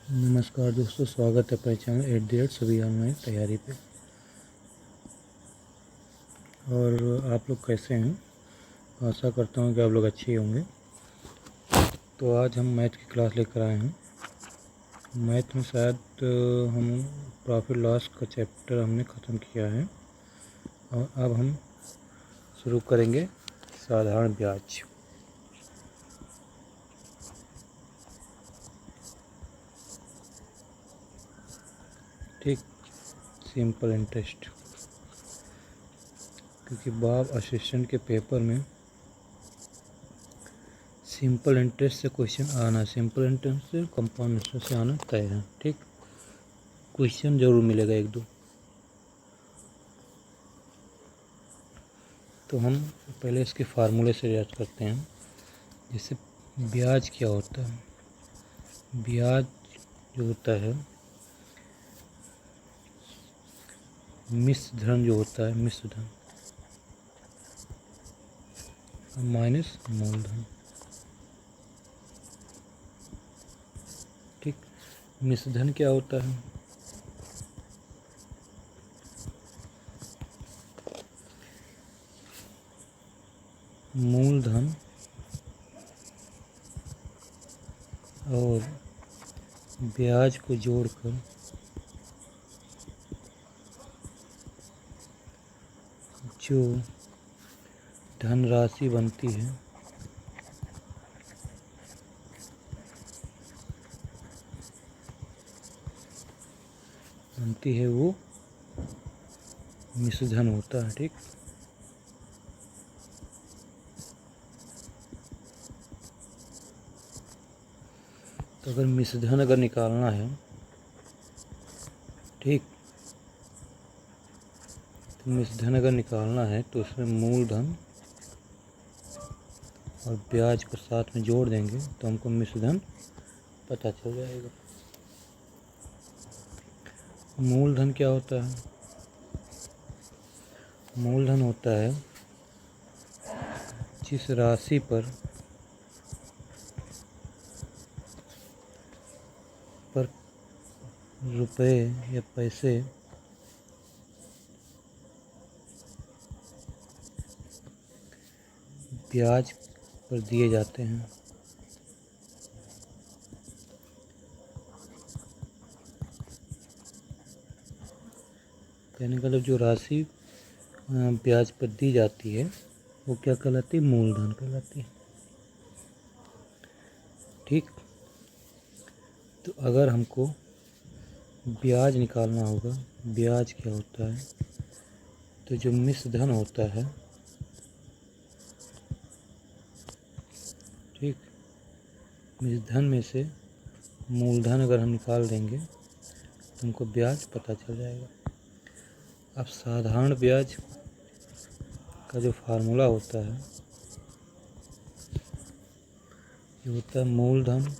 नमस्कार दोस्तों, स्वागत है अपने चैनल एट द रेट सभी ऑनलाइन तैयारी पे। और आप लोग कैसे हैं? आशा करता हूँ कि आप लोग अच्छे ही होंगे। तो आज हम मैथ की क्लास लेकर आए हैं। मैथ में शायद हम प्रॉफिट लॉस का चैप्टर हमने ख़त्म किया है और अब हम शुरू करेंगे साधारण ब्याज। ठीक, सिंपल इंटरेस्ट, क्योंकि बाब असिस्टेंट के पेपर में सिंपल इंटरेस्ट से क्वेश्चन आना, सिंपल इंटरेस्ट से कंपाउंड इंटरेस्ट से आना तय है। ठीक, क्वेश्चन ज़रूर मिलेगा एक दो। तो हम पहले इसके फार्मूले से याद करते हैं। जैसे ब्याज क्या होता है? ब्याज जो होता है, मिश्र धन जो होता है, मिश्र धन माइनस मूलधन। ठीक, मिश्र धन क्या होता है? मूलधन और ब्याज को जोड़कर जो धनराशि बनती है वो मिश्र धन होता है। ठीक, तो अगर मिश्र धन अगर निकालना है, ठीक, तो मिश्र धन अगर निकालना है तो उसमें मूलधन और ब्याज को साथ में जोड़ देंगे तो हमको मिश्र धन पता चल जाएगा। मूलधन क्या होता है? मूलधन होता है जिस राशि पर रुपए या पैसे ब्याज पर दिए जाते हैं। कहने का मतलब जो राशि ब्याज पर दी जाती है वो क्या कहलाती है? मूलधन कहलाती है। ठीक, तो अगर हमको ब्याज निकालना होगा, ब्याज क्या होता है? तो जो मिश्र धन होता है, ठीक, मिश्र धन में से मूलधन अगर हम निकाल देंगे तो हमको ब्याज पता चल जाएगा। अब साधारण ब्याज का जो फार्मूला होता है, ये होता है मूलधन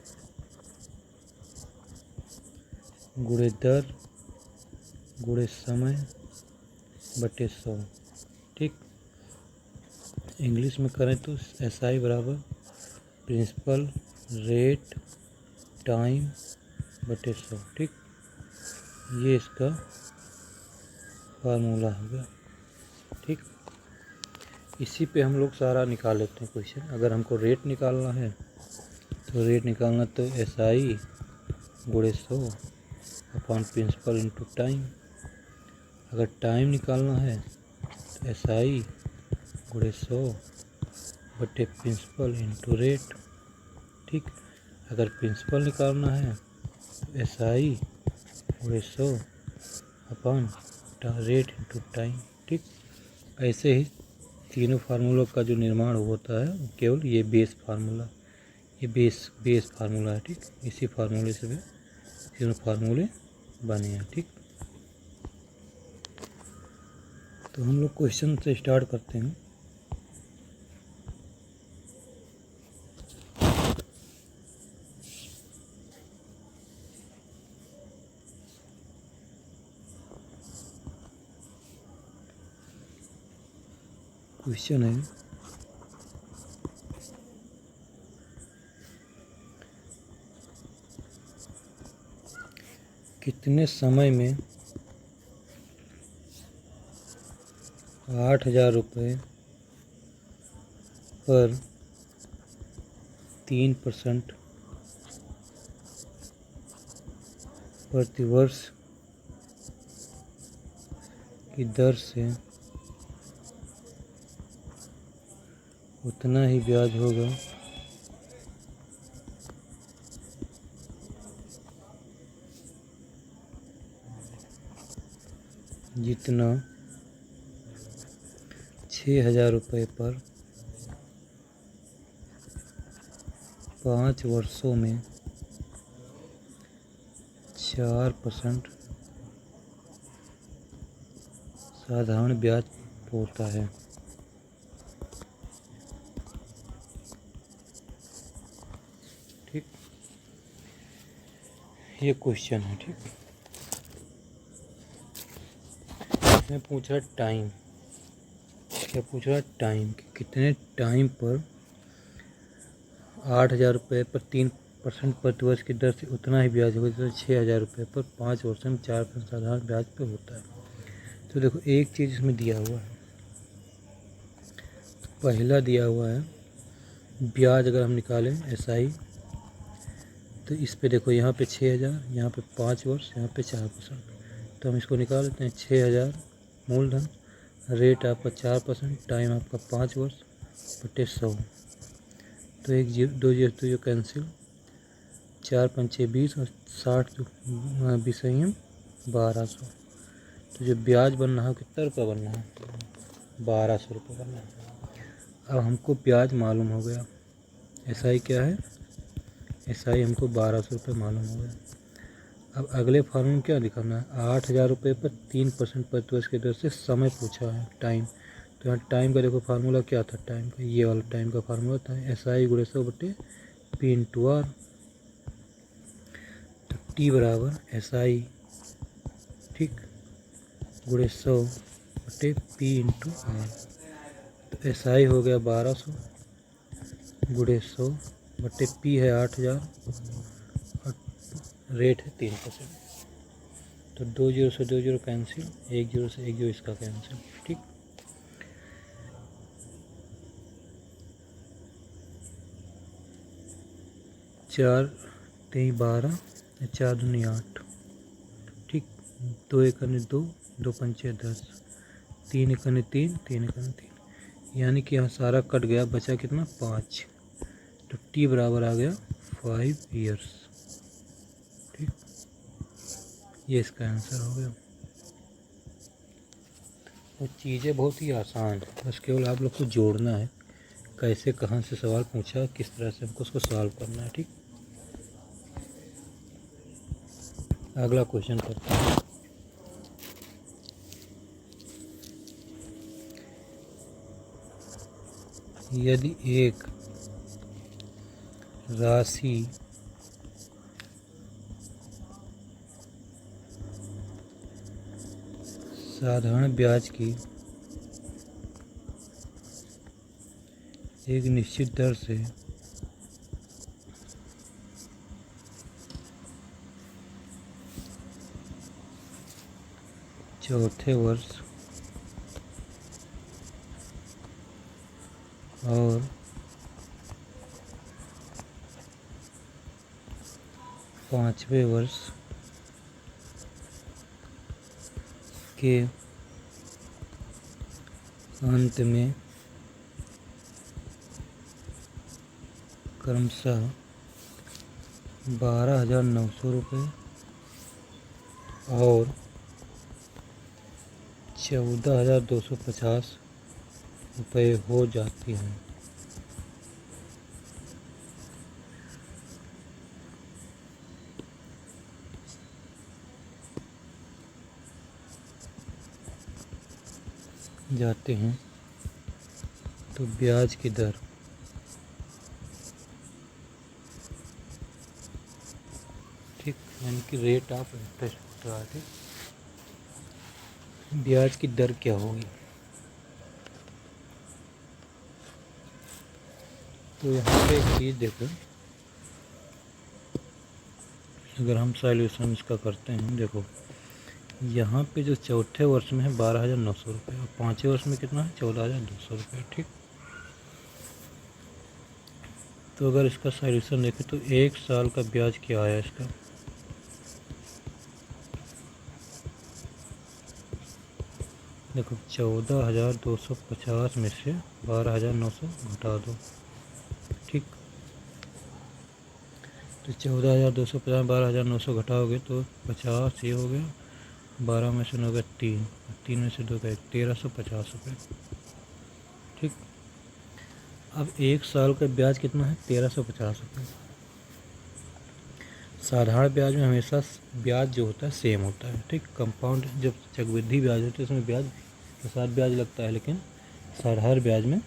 गुणे दर गुणे समय बटे 100। ठीक, इंग्लिश में करें तो SI बराबर प्रिंसिपल रेट टाइम बटे 100। ठीक, ये इसका फार्मूला हो गया। ठीक, इसी पे हम लोग सारा निकाल लेते हैं क्वेश्चन। अगर हमको रेट निकालना है तो रेट निकालना तो SI गुणे 100 अपॉन प्रिंसिपल इंटू टाइम। अगर टाइम निकालना है तो SI गुणे 100 बटे प्रिंसिपल इंटू रेट। ठीक, अगर प्रिंसिपल निकालना है तो SI गुणे 100 अपॉन रेट इंटू टाइम। ठीक, ऐसे ही तीनों फार्मूलों का जो निर्माण होता है केवल ये बेस फार्मूला, ये बेस फार्मूला है। ठीक, इसी फार्मूले से भी तीनों फार्मूले बने हैं। ठीक, तो हम लोग क्वेश्चन से स्टार्ट करते हैं। क्वेश्चन है कितने समय में 8,000 रुपये पर 3% प्रतिवर्ष की दर से उतना ही ब्याज होगा जितना 6,000 रुपये पर 5 वर्षों में 4% साधारण ब्याज होता है। ठीक, ये क्वेश्चन है। ठीक, इसमें पूछ रहा टाइम, क्या पूछ रहा टाइम कि कितने टाइम पर 8,000 रुपये पर 3% प्रतिवर्ष की दर से उतना ही ब्याज होगा जैसे 6,000 रुपये पर 5 वर्षों में 4% साधारण ब्याज पे होता है। तो देखो एक चीज़ इसमें दिया हुआ है, पहला दिया हुआ है ब्याज अगर हम निकालें SI तो इस पे देखो यहाँ पे 6,000, यहाँ पे 5 वर्ष, यहाँ पे 4%। तो हम इसको निकाल लेते हैं। 6,000 मूलधन, रेट आपका 4%, टाइम आपका 5 वर्ष बटे 100। तो 1 0 2 0 तो ये कैंसिल, 4 5 20 और 60 जो 20 1200। तो जो ब्याज बनना है कितना रुपये बनना है? 1200 रुपये बनना है। अब हमको ब्याज मालूम हो गया, SI क्या है? SI हमको 1200 रुपये मालूम हो गया। अब अगले फार्मूले में क्या दिखाना है? 8,000 रुपये पर 3% प्रतिवर्ष की दर से समय पूछा है, टाइम। तो यहाँ टाइम का देखो फार्मूला क्या था टाइम का, ये वाला टाइम का फार्मूला था SI × 100 बटे P/R। तो T बराबर SI ठीक × 100 बटे P/R। तो SI हो गया 1200 × 100 बटे P है 8,000 और रेट है 3%। तो 2 0 से 2 0 कैंसिल, 1 0 से 1 0 इसका कैंसिल। ठीक, चार 3 12, 4 दूनी 8। ठीक, 2 1 2, 2 5 10, 3 1 3, 3 1 3, यानी कि यहाँ सारा कट गया, बचा कितना? 5। तो T बराबर आ गया 5 ईयर्स। ठीक, ये इसका आंसर हो गया। वो चीज़ें बहुत ही आसान है, बस केवल आप लोग को जोड़ना है, कैसे कहाँ से सवाल पूछा, किस तरह से हमको उसको सॉल्व करना है। ठीक, अगला क्वेश्चन करते हैं। यदि एक राशि साधारण ब्याज की एक निश्चित दर से चौथे वर्ष और 5वें वर्ष के अंत में क्रमशः 12,900 रुपये और 14,250 रुपये हो जाती हैं। तो ब्याज की दर ठीक, यानी कि रेट ऑफ इंटरेस्ट होता है। ब्याज की दर क्या होगी? तो यहाँ पे एक चीज़ देखो, अगर हम सॉल्यूशन इसका करते हैं, देखो यहाँ पे जो चौथे वर्ष में है 12,900 रुपये और पाँचवें वर्ष में कितना है 14,200 रुपये। ठीक, तो अगर इसका सॉल्यूशन देखें तो एक साल का ब्याज क्या आया इसका, देखो 14,250 में से 12,900 घटा दो। ठीक, तो 14,250 12,900 घटाओगे तो 50 ये हो गया, 12 में से 9 गया 3, 3 में से 2 गया 1,350 रुपये। ठीक, अब एक साल का ब्याज कितना है 1,350 रुपये। साधारण ब्याज में हमेशा ब्याज जो होता है सेम होता है। ठीक, कंपाउंड जब चक्रवृद्धि ब्याज होती है उसमें ब्याज के साथ ब्याज लगता है, लेकिन साधारण ब्याज में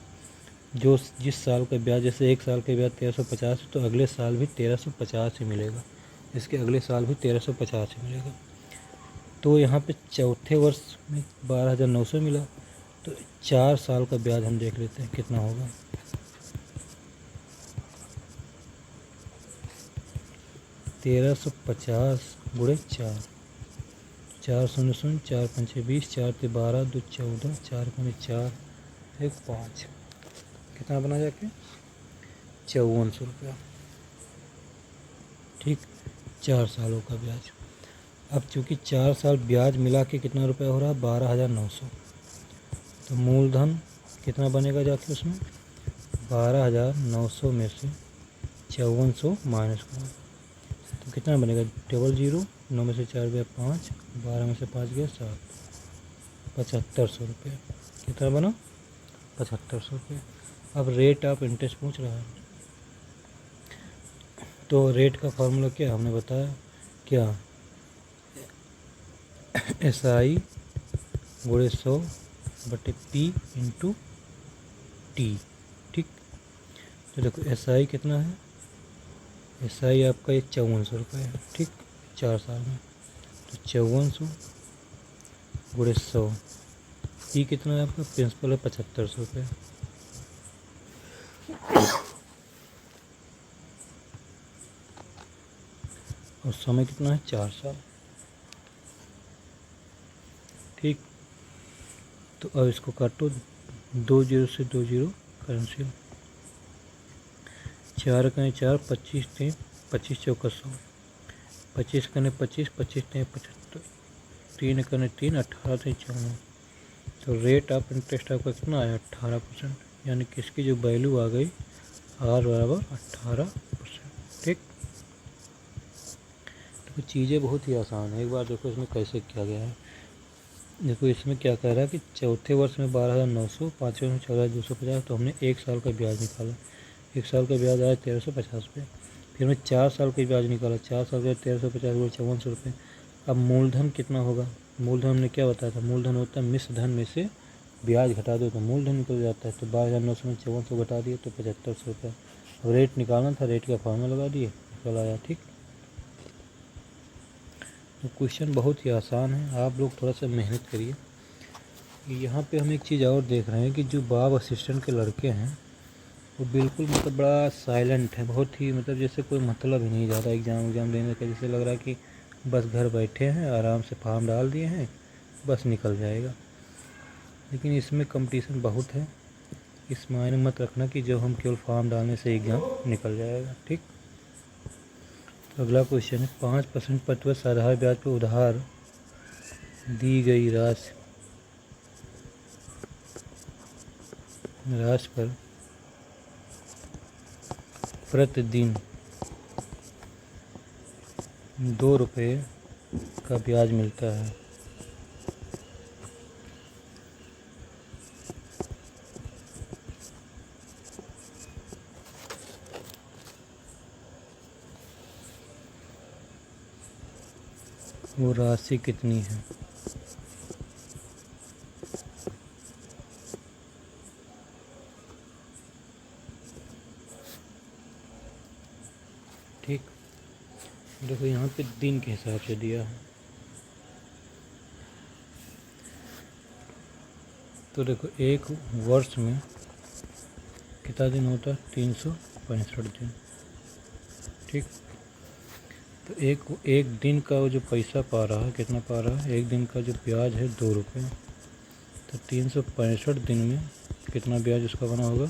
जो जिस साल का ब्याज, जैसे एक साल का ब्याज 1,350 तो अगले साल भी 1,350 ही मिलेगा, इसके अगले साल भी 1,350 ही मिलेगा। तो यहाँ पे चौथे वर्ष में 12,900 मिला, तो 4 साल का ब्याज हम देख लेते हैं कितना होगा। तेरह सौ 50 × 4, 4 शून्य शून्य 4 पंचे 20, 4 ते 12, 2 14, 4 × 4 1 5, कितना बना जाके 5,400 रुपया। ठीक, 4 सालों का ब्याज। अब चूँकि 4 साल ब्याज मिला के कितना रुपया हो रहा है 12,900, तो मूलधन कितना बनेगा जाके उसमें 12,900 में से 5,400 माइनस करो तो कितना बनेगा, टेबल 0, 9 में से 4 गया 5, 12 में से 5 गया 7, 7,500 रुपये। कितना बना 7,500 रुपये। अब रेट ऑफ इंटरेस्ट पूछ रहा है, तो रेट का फार्मूला क्या हमने बताया, क्या SI × 100/P × T। ठीक, तो देखो SI कितना है, SI आपका ये 5,400 रुपये है। ठीक, 4 साल में, तो 5,400 × 100, P कितना है आपका, प्रिंसिपल है 7,500 रुपये, और समय कितना है 4 साल। ठीक, तो अब इसको काटो, 2 0 से 2 0 कैंसिल, 4 कने 4, 25 3, 25 चौका 100, 25 कने 25, 25 3 75, 3 कने 3, 18 3 54। तो रेट ऑफ इंटरेस्ट आपका कितना आया 18%, यानी कि इसकी जो वैल्यू आ गई R बराबर 18%। ठीक, तो चीज़ें बहुत ही आसान है। एक बार देखो इसमें कैसे किया गया है। देखो इसमें क्या कह रहा है कि चौथे वर्ष में 12,900, पाँचवें में 14,250, तो हमने एक साल का ब्याज निकाला, एक साल का ब्याज आया 1,350 रुपये। फिर हमने 4 साल का ब्याज निकाला, 4 साल का 1,350 × 5,400 रुपये। अब मूलधन कितना होगा, मूलधन हमने क्या बताया था, मूलधन होता है मिश्र धन में से ब्याज घटा दो तो मूलधन निकल जाता है। तो 12,900 में 5,400 घटा दिए तो 7,500 रुपये। अब रेट निकालना था, रेट का फार्मूला लगा दिए, निकल आया। ठीक, तो क्वेश्चन बहुत ही आसान है, आप लोग थोड़ा सा मेहनत करिए। यहाँ पे हम एक चीज़ और देख रहे हैं कि जो बाब असिस्टेंट के लड़के हैं वो बिल्कुल मतलब बड़ा साइलेंट है, बहुत ही मतलब जैसे कोई मतलब ही नहीं, ज़्यादा एग्ज़ाम देने का जैसे लग रहा है कि बस घर बैठे हैं, आराम से फॉर्म डाल दिए हैं, बस निकल जाएगा। लेकिन इसमें कंपटीशन बहुत है, इस मायने मत रखना कि जो हम केवल फॉर्म डालने से एग्ज़ाम निकल जाएगा। ठीक, तो अगला क्वेश्चन है 5% प्रतिशत साधारण ब्याज पर उधार दी गई राशि पर प्रतिदिन 2 रुपये का ब्याज मिलता है। वो राशि कितनी है। ठीक, देखो यहाँ पे दिन के हिसाब से दिया है, तो देखो एक वर्ष में कितना दिन होता है 365 दिन। ठीक, तो एक एक दिन का वो जो पैसा पा रहा है, कितना पा रहा है, एक दिन का जो ब्याज है 2 रुपये, तो 365 दिन में कितना ब्याज उसका बना होगा,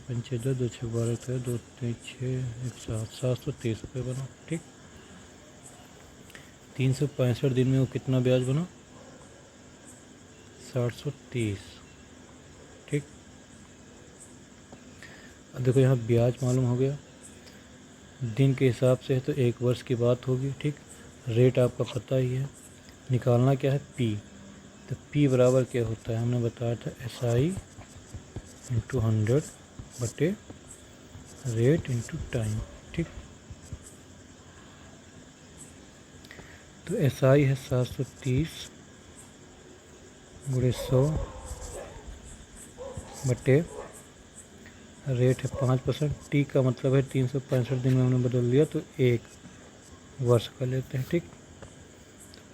5 2 2 6 12 तो 2 3 6 1 7 730 रुपये बना। ठीक, 365 दिन में वो कितना ब्याज बना, 730। ठीक, अब देखो यहाँ ब्याज मालूम हो गया, दिन के हिसाब से है तो 1 वर्ष की बात होगी। ठीक, रेट आपका पता ही है, निकालना क्या है, पी। तो पी बराबर क्या होता है, हमने बताया था SI इंटू 100 बटे रेट इंटू टाइम। ठीक, तो SI है 730 गुणे 100 बटे रेट है 5%। टी का मतलब है 365 दिन में हमने बदल दिया तो 1 वर्ष का लेते हैं। ठीक,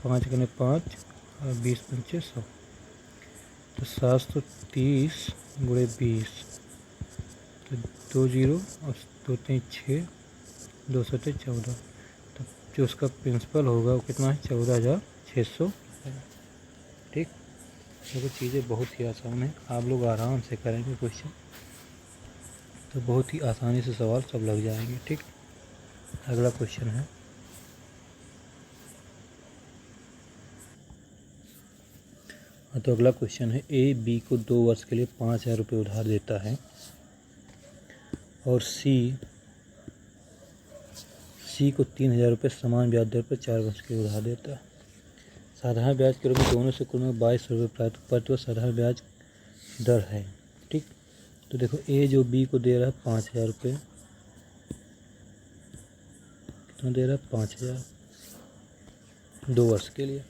5 गुने 5 और 20 पंचे 100, तो 730 गुणे 20, तो 2 जीरो और 2 3 6, 2 7 14, तो जो उसका प्रिंसिपल होगा वो कितना है, 14,600। ठीक, देखो चीज़ें बहुत ही आसान है, आप लोग आराम से करेंगे क्वेश्चन तो बहुत ही आसानी से सवाल सब लग जाएंगे। ठीक, अगला क्वेश्चन है, तो अगला क्वेश्चन है, ए बी को 2 वर्ष के लिए 5,000 रुपये उधार देता है और सी को 3,000 रुपये समान ब्याज दर पर 4 वर्ष के लिए उधार देता है। साधारण ब्याज के रूप में दोनों से कुल में 22 रुपये प्राप्त प्रति वर्ष साधारण ब्याज दर है। ठीक, तो देखो ए जो बी को दे रहा है 5,000 रुपये, कितना दे रहा है, 5,000 2 वर्ष के लिए,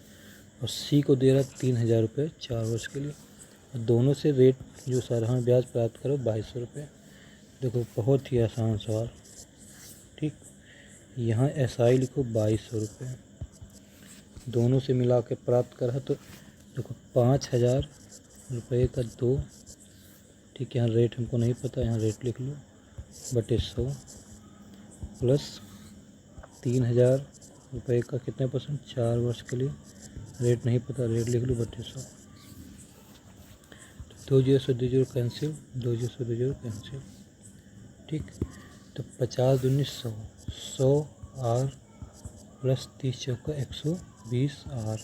और सी को दे रहा है 3,000 रुपये 4 वर्ष के लिए, और दोनों से रेट जो साधारण ब्याज प्राप्त करो 2200 रुपये। देखो बहुत ही आसान सवाल। ठीक, यहाँ SI लिखो 2200 रुपये, दोनों से मिला के प्राप्त करा तो देखो 5,000 रुपये का 2। ठीक, यहाँ रेट हमको नहीं पता, यहाँ रेट लिख लो बटे 100 प्लस 3,000 रुपये का कितने %, 4 वर्ष के लिए, रेट नहीं पता, रेट लिख लो बटे 100, तो 2 जीरो से 2 जीरो कैंसिल, 2 जीरो से 2 जीरो कैंसिल। ठीक, तो 50 दूनी 100, 100 R प्लस 30 चौका 120 R,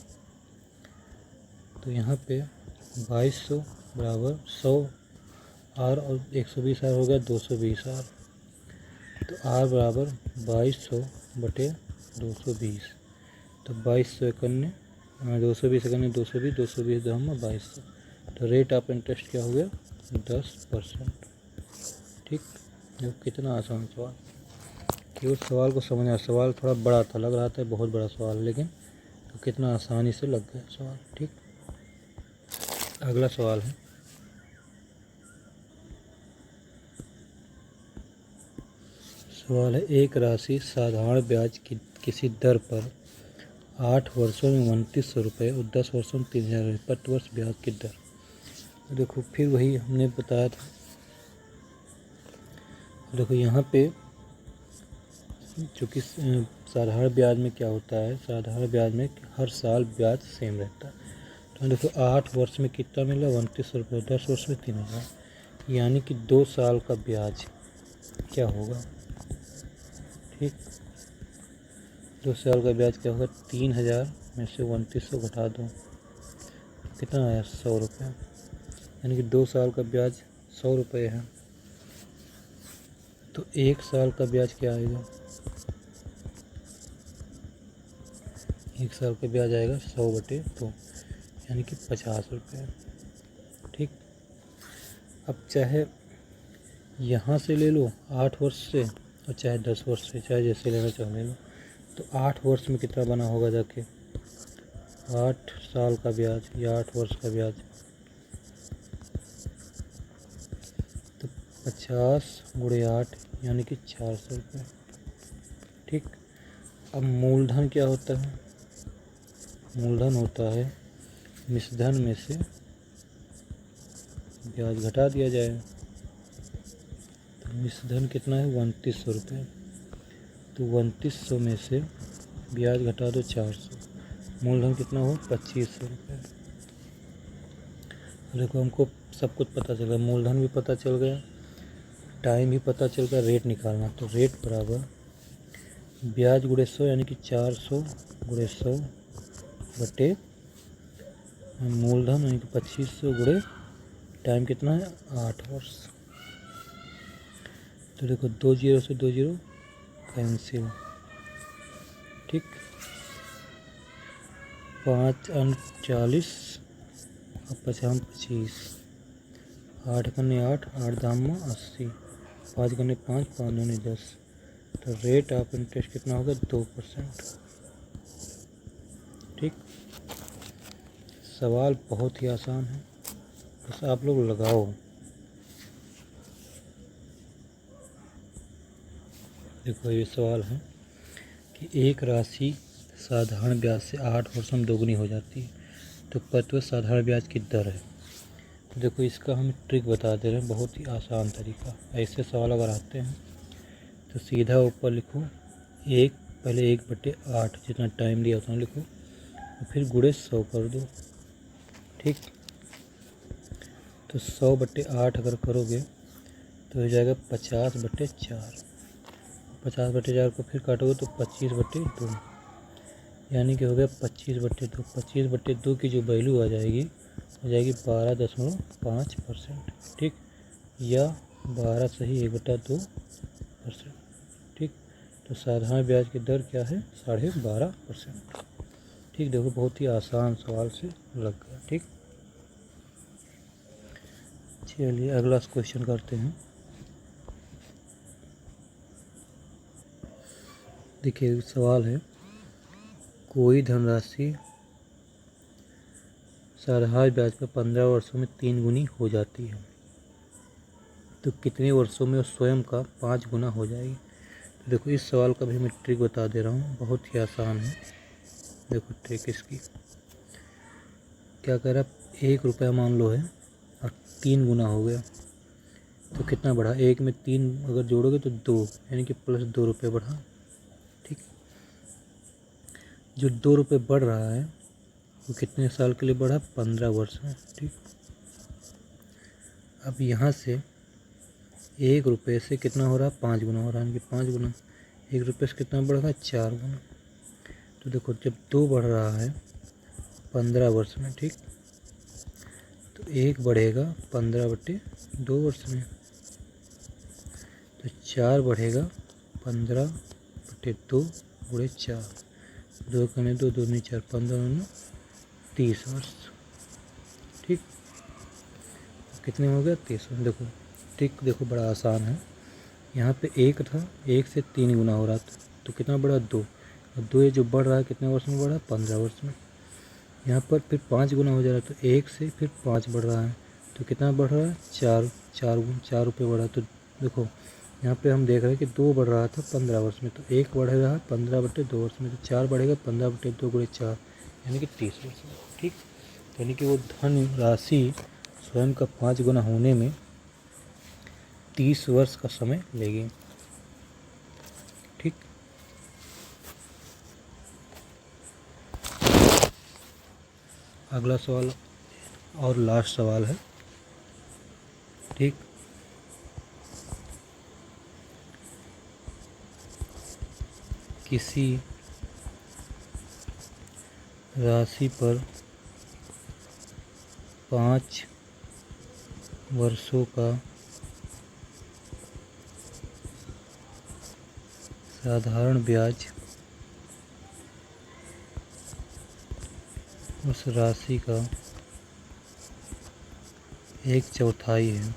तो यहाँ पे 2200 बराबर 100 R और 120 R हो गया 220 R, तो R बराबर 2200 बटे 220, तो 2200 इकन्ने 220 इकन्ने 220, 220 दो हम 2200, तो रेट ऑफ इंटरेस्ट क्या हो गया, 10%। ठीक, जो कितना आसान सवाल, केवल सवाल को समझना। सवाल थोड़ा बड़ा था, लग रहा था बहुत बड़ा सवाल, लेकिन तो कितना आसानी से लग गया सवाल। ठीक, अगला सवाल है, एक राशि साधारण ब्याज की किसी दर पर 8 वर्षों में 2900 रुपये और 10 वर्षों में 3,000 रुपये प्रति वर्ष ब्याज की दर। देखो फिर वही हमने बताया था, देखो यहाँ पे चूँकि साधारण ब्याज में क्या होता है, साधारण ब्याज में हर साल ब्याज सेम रहता है। तो देखो 8 वर्ष में कितना मिला, 2900 रुपये, 10 वर्ष में 3,000, यानी कि 2 साल का ब्याज क्या होगा। ठीक, 2 साल का ब्याज क्या होगा, 3,000 में से 2900 घटा दो, कितना आया, 100 रुपये, यानी कि 2 साल का ब्याज 100 रुपये है। तो 1 साल का ब्याज क्या आएगा, 1 साल का ब्याज आएगा 100 बटे 2, यानी कि 50 रुपये। ठीक, अब चाहे यहाँ से ले लो 8 वर्ष से और चाहे 10 वर्ष से, चाहे जैसे लेना चाहो ले लो, तो 8 वर्ष में कितना बना होगा जाके, 8 साल का ब्याज या 8 वर्ष का ब्याज, तो 50 गुणे 8 यानी कि 400 रुपये। ठीक, अब मूलधन क्या होता है, मूलधन होता है मिश्रधन में से ब्याज घटा दिया जाए, तो मिश्रधन कितना है, 2900 रुपये, तो 2900 में से ब्याज घटा दो 400, मूलधन कितना हो 2500 रुपये। देखो हमको सब कुछ पता चल गया, मूलधन भी पता चल गया, टाइम भी पता चल गया, रेट निकालना। तो रेट बराबर ब्याज गुणे 100 यानी कि 400 गुणे 100 बटे मूलधन यानी कि 2500 गुणे टाइम कितना है 8 वर्ष। तो देखो 2 जीरो से 2 जीरो कैंसिल, ठीक। 5 अंक 40 और 50 25, 8 कने 8, 8 दाम 80, 5 कने 5, 5 दूनी 10। तो रेट ऑफ इंटरेस्ट कितना होगा 2%, ठीक। सवाल बहुत ही आसान है, बस आप लोग लगाओ। देखो ये सवाल है कि एक राशि साधारण ब्याज से 8 वर्षों में दोगुनी हो जाती है, तो प्रतिवर्ष साधारण ब्याज की दर है। तो देखो इसका हम ट्रिक बता दे रहे हैं, बहुत ही आसान तरीका। ऐसे सवाल अगर आते हैं तो सीधा ऊपर लिखो पहले 1/8 जितना टाइम दिया उतना लिखो, और फिर गुणे 100 कर दो, ठीक। तो 100/8 अगर करोगे तो हो जाएगा 50/4, 50/4 को फिर काटोगे तो 25/2, यानी कि हो गया 25/2। 25/2 की जो वैल्यू आ जाएगी हो जाएगी 12.5%, ठीक, या 12 सही 1/2%, ठीक। तो साधारण ब्याज की दर क्या है 12.5%, ठीक। देखो बहुत ही आसान सवाल से लग गया, ठीक। चलिए अगला क्वेश्चन करते हैं। देखिए सवाल है, कोई धनराशि साधारण ब्याज पर 15 वर्षों में 3 गुनी हो जाती है, तो कितने वर्षों में वो स्वयं का 5 गुना हो जाएगी। तो देखो इस सवाल का भी मैं ट्रिक बता दे रहा हूँ, बहुत ही आसान है। देखो ट्रिक इसकी क्या कह रहा है, 1 रुपया मान लो है और 3 गुना हो गया, तो कितना बढ़ा, 1 में 3 अगर जोड़ोगे तो 2, यानी कि प्लस 2 रुपये बढ़ा, ठीक। जो 2 रुपये बढ़ रहा है वो कितने साल के लिए बढ़ा 15 वर्ष में, ठीक। अब यहाँ से 1 रुपये से कितना हो रहा है 5 गुना हो रहा है, यानी कि 5 गुना, 1 रुपये से कितना बढ़ रहा है 4 गुना। तो देखो जब 2 बढ़ रहा है 15 वर्ष में, ठीक, तो 1 बढ़ेगा 15/2 वर्ष में, तो 4 बढ़ेगा 15/2 गुणे 4, 2 कने 2, 2 दूनी 4, 15 30 वर्ष, ठीक। कितने हो गया 30 वर्ष। देखो ट्रिक देखो बड़ा आसान है, यहाँ पे 1 था, 1 से 3 गुना हो रहा था, तो कितना बढ़ा 2, और 2 ये जो बढ़ रहा है कितने वर्ष में बढ़ा 15 वर्ष में। यहाँ पर फिर 5 गुना हो जा रहा है, तो 1 से फिर 5 बढ़ रहा है, तो कितना बढ़ रहा है 4 रुपये बढ़ा। तो देखो यहाँ पे हम देख रहे हैं कि 2 बढ़ रहा था 15 वर्ष में, तो 1 बढ़ रहा है 15/2 वर्ष में, तो 4 बढ़ेगा 15/2 गुणे 4, यानी कि 30 वर्ष में, ठीक। यानी कि वो धन राशि स्वयं का 5 गुना होने में 30 वर्ष का समय लेगी, ठीक। अगला सवाल और लास्ट सवाल है, ठीक। किसी राशि पर 5 वर्षों का साधारण ब्याज उस राशि का 1/4 है,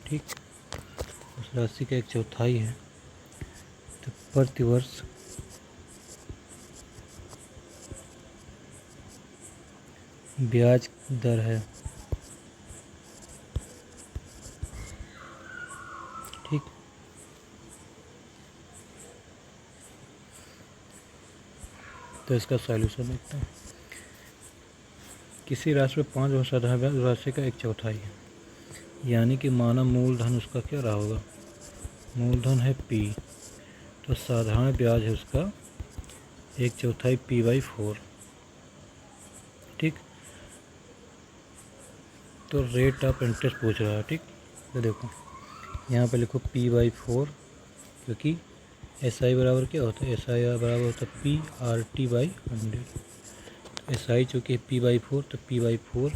ठीक। उस राशि का 1/4 है, तो प्रतिवर्ष ब्याज दर है, ठीक। तो इसका सॉल्यूशन देखते हैं। किसी राशि में 5 वर्ष साधारण ब्याज राशि का 1/4 है, यानी कि माना मूलधन उसका क्या रहा होगा, मूलधन है P, तो साधारण ब्याज है उसका 1/4 P/4। ठीक, तो रेट ऑफ इंटरेस्ट पूछ रहा है। ठीक, तो देखो यहाँ पे लिखो P/4, क्योंकि SI बराबर क्या होता है, SI बराबर होता है PRT/100। SI चूँकि P/4, तो P/4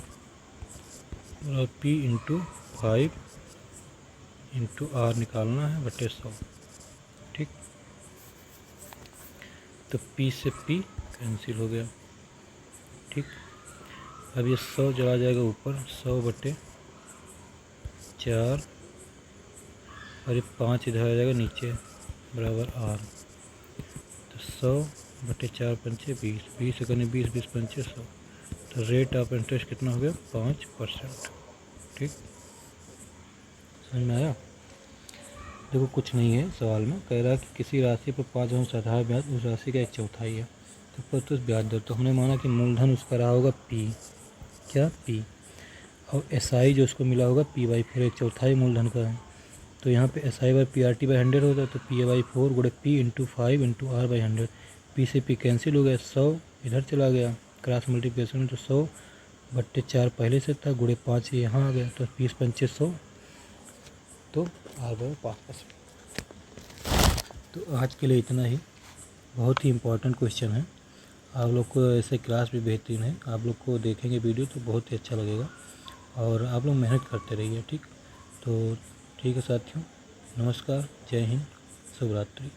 और P × 5 × R निकालना है बटे 100। ठीक, तो P से P कैंसिल हो गया। ठीक, अब ये 100 चला जाएगा ऊपर, 100/4 और ये 5 इधर आ जाएगा नीचे बराबर R। तो 100/4 पंचे 20, 20 करने 20, 20 पंचे 100। तो रेट ऑफ इंटरेस्ट कितना हो गया, 5%। ठीक, समझ में आया। देखो कुछ नहीं है, सवाल में कह रहा है कि किसी राशि पर 5% साधारण ब्याज उस राशि का 1/4 है, तो प्रतिशत ब्याज दर। तो हमने माना कि मूलधन उसका रहा होगा P, क्या P, और SI जो उसको मिला होगा P/4, 1/4 मूलधन का है। तो यहाँ पे SI/PRT/100 होता है, तो P/4 × P × 5 × R/100। P से P कैंसिल हो गया, 100 इधर चला गया क्रॉस मल्टीप्लिकेशन में, तो 100/4 पहले से था, × 5 यहाँ आ गया, तो 20 पंचे 100, तो R/5%। तो आज के लिए इतना ही। बहुत ही इम्पोर्टेंट क्वेश्चन है, आप लोग को ऐसे क्लास भी बेहतरीन है, आप लोग को देखेंगे वीडियो तो बहुत ही अच्छा लगेगा, और आप लोग मेहनत करते रहिए। ठीक, तो ठीक है साथियों, नमस्कार, जय हिंद, शुभ रात्रि।